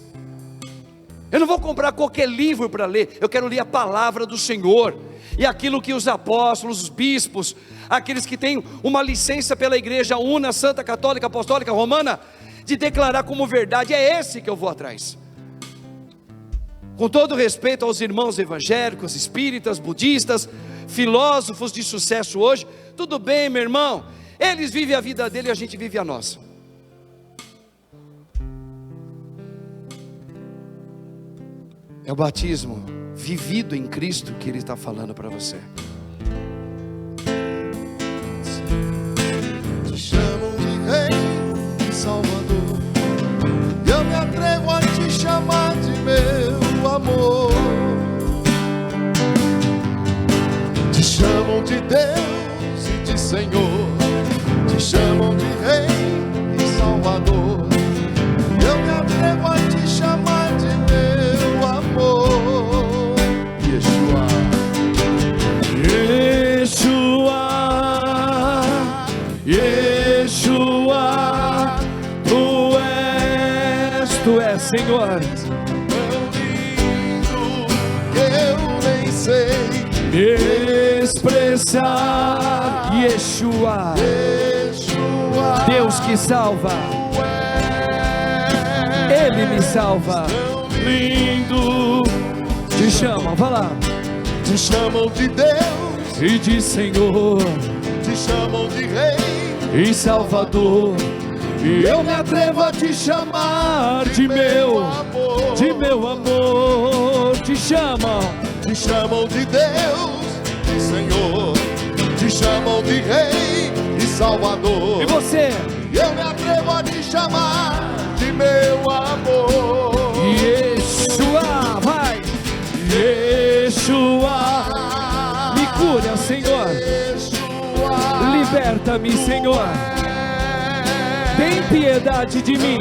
Speaker 1: Eu não vou comprar qualquer livro para ler. Eu quero ler a palavra do Senhor. E aquilo que os apóstolos, os bispos, aqueles que têm uma licença pela igreja una, santa, católica, apostólica, romana, de declarar como verdade, é esse que eu vou atrás. Com todo respeito aos irmãos evangélicos, espíritas, budistas, filósofos de sucesso hoje. Tudo bem, meu irmão, eles vivem a vida dele e a gente vive a nossa. É o batismo vivido em Cristo que Ele está falando para você.
Speaker 3: Te chamam de Rei e Salvador, e eu me atrevo a te chamar de meu amor. Te chamam de Deus e de Senhor, te chamam de Rei e Salvador, e eu me atrevo a te chamar de meu amor. Yeshua,
Speaker 1: Yeshua, Tu és Senhor.
Speaker 3: tão lindo que eu nem sei
Speaker 1: Expressar Yeshua,
Speaker 3: Yeshua,
Speaker 1: Deus que salva, Ele me salva. Lindo, te chamam, vai lá.
Speaker 3: te chamam de Deus,
Speaker 1: E de Senhor
Speaker 3: te chamam de Rei
Speaker 1: e Salvador, e eu me atrevo a te chamar de meu amor. Te chamam
Speaker 3: de Deus, de Senhor, te chamam de Rei e Salvador,
Speaker 1: e você?
Speaker 3: e eu me atrevo a te chamar de meu amor.
Speaker 1: Yeshua, vai. Yeshua, me cura, Senhor.
Speaker 3: Yeshua,
Speaker 1: Liberta-me, Senhor. Tem piedade de mim.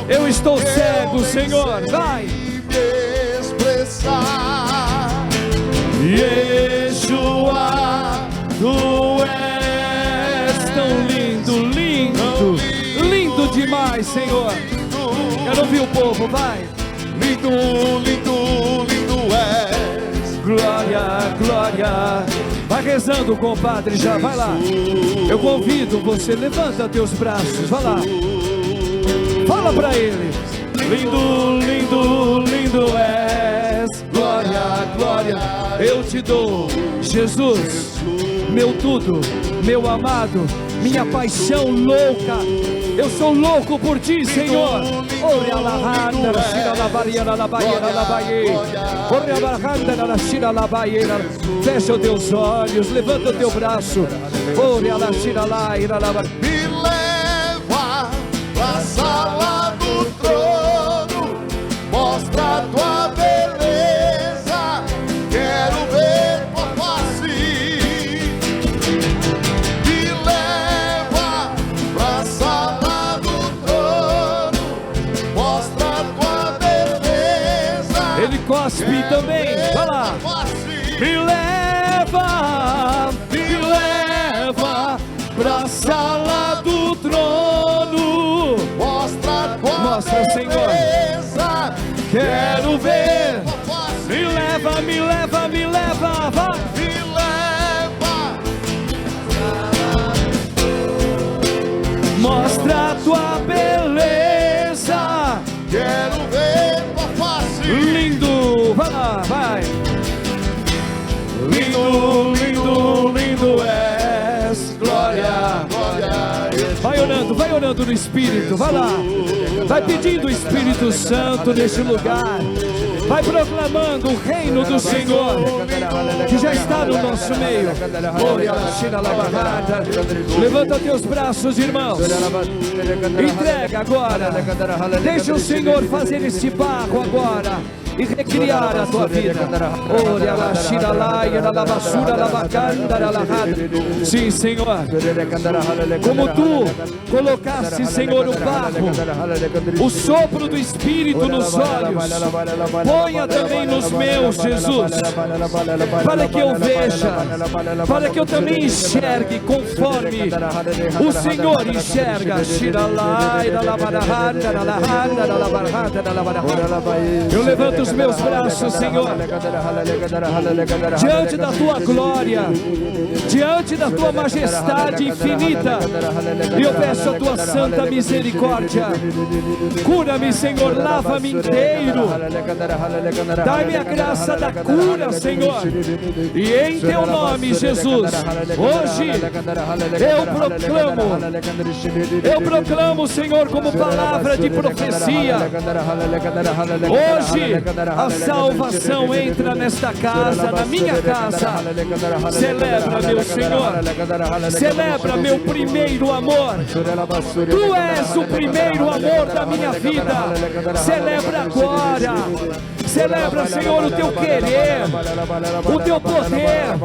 Speaker 1: Eu estou cego, Senhor. Vai.
Speaker 3: me expressar.
Speaker 1: Yeshua, Tu és tão lindo, lindo, lindo demais, Senhor. Quero ouvir o povo, vai.
Speaker 3: Lindo, lindo, lindo és.
Speaker 1: Glória, glória. Vai rezando, compadre, já, vai lá. Eu convido você, levanta teus braços, vai lá. Fala pra ele. Lindo, lindo, lindo és. Glória, glória, eu te dou, Jesus, meu tudo, meu amado, minha paixão louca. Eu sou louco por ti, Senhor. Olha lá, tira na barreira, na barreira, na barreira. Olha lá, tira na barreira. Fecha os teus olhos, levanta o teu braço. Olha lá, tira lá, ira na barreira.
Speaker 3: Me leva pra sala do trono, mostra a tua beleza, quero ver tua face. Me leva pra sala do trono, mostra a tua beleza.
Speaker 1: Ele cospe também, vai lá. Me leva pra sala do trono. Mostra, Senhor. Quero ver. Me leva, me leva, me leva, vai.
Speaker 3: Me leva.
Speaker 1: Mostra a tua beleza.
Speaker 3: Quero ver tua face.
Speaker 1: Lindo, vai lá, vai. Lindo, lindo, lindo és. Glória, vai orando no Espírito, vai lá. Vai pedindo o Espírito Santo neste lugar. Vai proclamando o reino do Senhor, que já está no nosso meio. Levanta teus braços, irmãos. Entrega agora. Deixa o Senhor fazer esse barro agora e recriar a tua vida. Sim, Senhor. Como tu colocaste, Senhor, o barro, o sopro do Espírito nos olhos, ponha também nos meus, Jesus, para que eu veja, para que eu também enxergue conforme o Senhor enxerga. Eu levanto os meus braços, Senhor, diante da tua glória, diante da tua majestade infinita, e eu peço a tua santa misericórdia. Cura-me, Senhor, lava-me inteiro, dai-me a graça da cura, Senhor, e em teu nome, Jesus, hoje eu proclamo, Senhor, como palavra de profecia. Hoje a salvação entra nesta casa, na minha casa. Celebra, meu Senhor, celebra meu primeiro amor. Tu és o primeiro amor da minha vida. Celebra agora. Celebra, Senhor, o teu querer, o teu poder,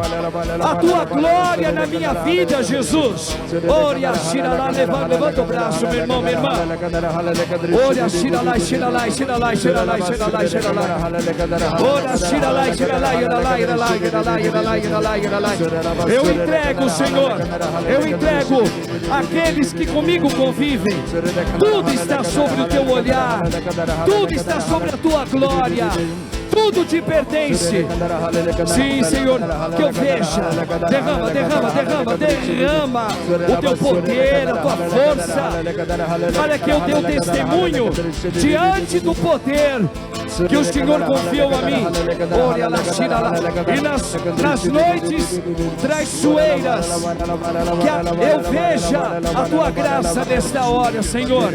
Speaker 1: a tua glória na minha vida, Jesus. Ora, xiralá, levanta o braço, meu irmão, minha irmã. Ora, xiralá, xiralá, xiralá, xiralá, xiralá, xiralá. Ora, xiralá, xiralá, xiralá, xiralá, xiralá, xiralá, xiralá, xiralá. Eu entrego, Senhor, eu entrego aqueles que comigo convivem. Tudo está sobre o teu olhar, tudo está sobre a tua glória. Tudo te pertence. Sim, Senhor, que eu veja. Derrama, derrama, derrama, derrama o teu poder, a tua força. Olha que eu dei o testemunho diante do poder que o Senhor confiou a mim. E nas noites traiçoeiras, que eu veja a tua graça nesta hora, Senhor.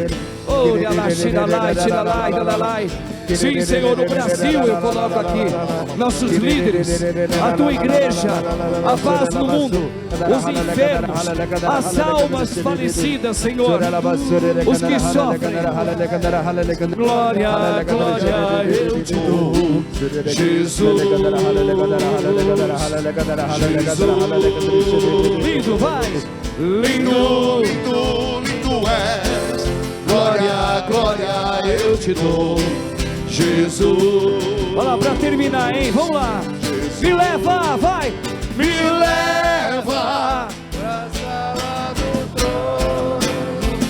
Speaker 1: Sim, Senhor, no Brasil eu coloco aqui nossos líderes, a tua igreja, a paz no mundo, os enfermos, as almas falecidas, Senhor, os que sofrem. Glória, glória, eu te dou, Jesus. Lindo, vai. Lindo,
Speaker 3: lindo, lindo és. Glória, glória, eu te dou, Jesus.
Speaker 1: Olha lá, pra terminar, hein? Vamos lá.
Speaker 3: Jesus.
Speaker 1: Me leva, vai.
Speaker 3: Me leva pra sala do trono.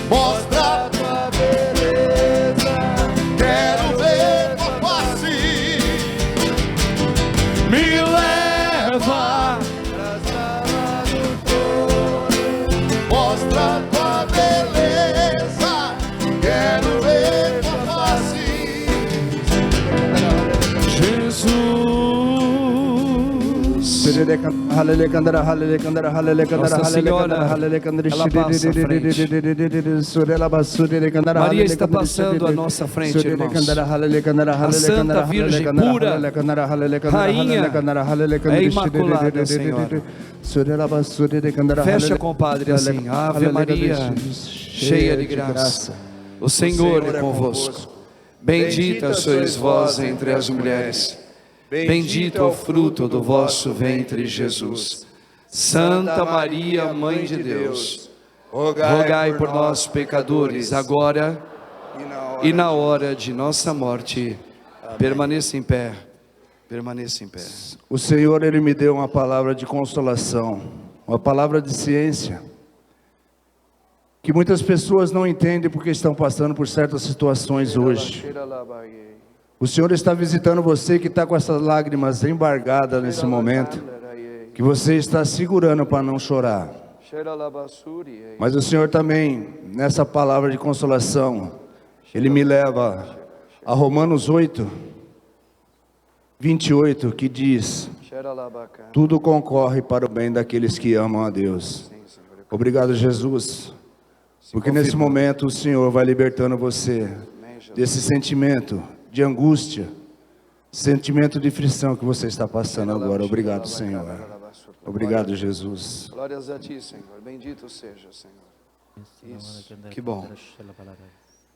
Speaker 3: Mostra a tua beleza. Quero ver tua face. Me leva pra sala do trono. Mostra a tua beleza. Quero ver tua face.
Speaker 1: Jesus. Nossa Senhora, ela passa à frente. Maria está passando à nossa frente, irmãos. A Santa Virgem pura, Rainha, é imaculada, Senhora. Fecha, compadre, assim. Ave Maria, cheia de graça, o Senhor é convosco. Bendita sois vós entre as mulheres. Bendito é o fruto do vosso ventre, Jesus. Santa Maria, Mãe de Deus, rogai por nós, pecadores, agora e na hora de nossa morte. Permaneça em pé. Permaneça em pé.
Speaker 4: O Senhor, Ele me deu uma palavra de consolação, uma palavra de ciência, que muitas pessoas não entendem porque estão passando por certas situações hoje. O Senhor está visitando você que está com essas lágrimas embargadas nesse momento, que você está segurando para não chorar. Mas o Senhor também, nessa palavra de consolação, Ele me leva a Romanos 8, 28, que diz: tudo concorre para o bem daqueles que amam a Deus. Obrigado, Jesus, porque nesse momento o Senhor vai libertando você desse sentimento de angústia, sentimento de aflição que você está passando agora. Obrigado, Senhor. Obrigado, Jesus.
Speaker 1: Glórias a ti, Senhor. Bendito seja, Senhor. Isso. Que bom.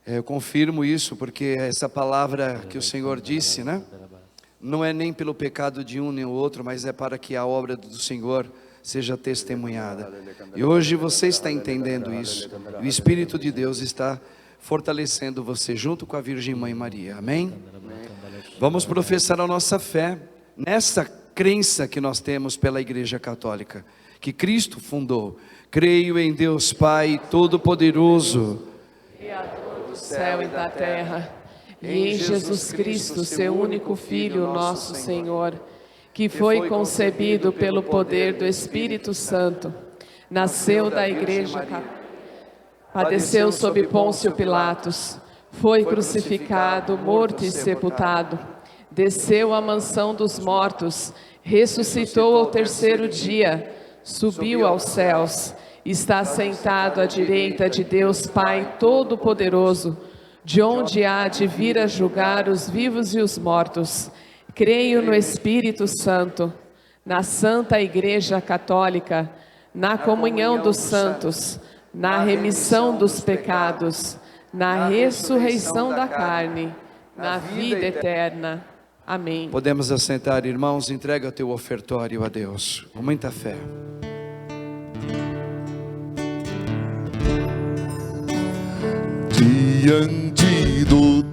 Speaker 1: Eu confirmo isso porque essa palavra que o Senhor disse, né? Não é nem pelo pecado de um nem o outro, mas é para que a obra do Senhor seja testemunhada. E hoje você está entendendo isso. O Espírito de Deus está fortalecendo você junto com a Virgem Mãe Maria. Amém? Vamos professar a nossa fé nessa crença que nós temos pela Igreja Católica, que Cristo fundou. Creio em Deus Pai Todo-Poderoso,
Speaker 2: Criador do céu e da terra, e em Jesus Cristo, seu único Filho, nosso Senhor, que foi concebido pelo poder do Espírito Santo, nasceu da Igreja Católica, padeceu sob Pôncio Pilatos, foi crucificado, morto e sepultado, desceu à mansão dos mortos, ressuscitou ao terceiro dia, subiu aos céus, está sentado à direita de Deus Pai Todo-Poderoso, de onde há de vir a julgar os vivos e os mortos. Creio no Espírito Santo, na Santa Igreja Católica, na comunhão dos santos, na remissão dos pecados, na ressurreição da carne, na vida eterna. Amém.
Speaker 1: Podemos assentar, irmãos, entrega o teu ofertório a Deus, com muita fé.
Speaker 3: Diante do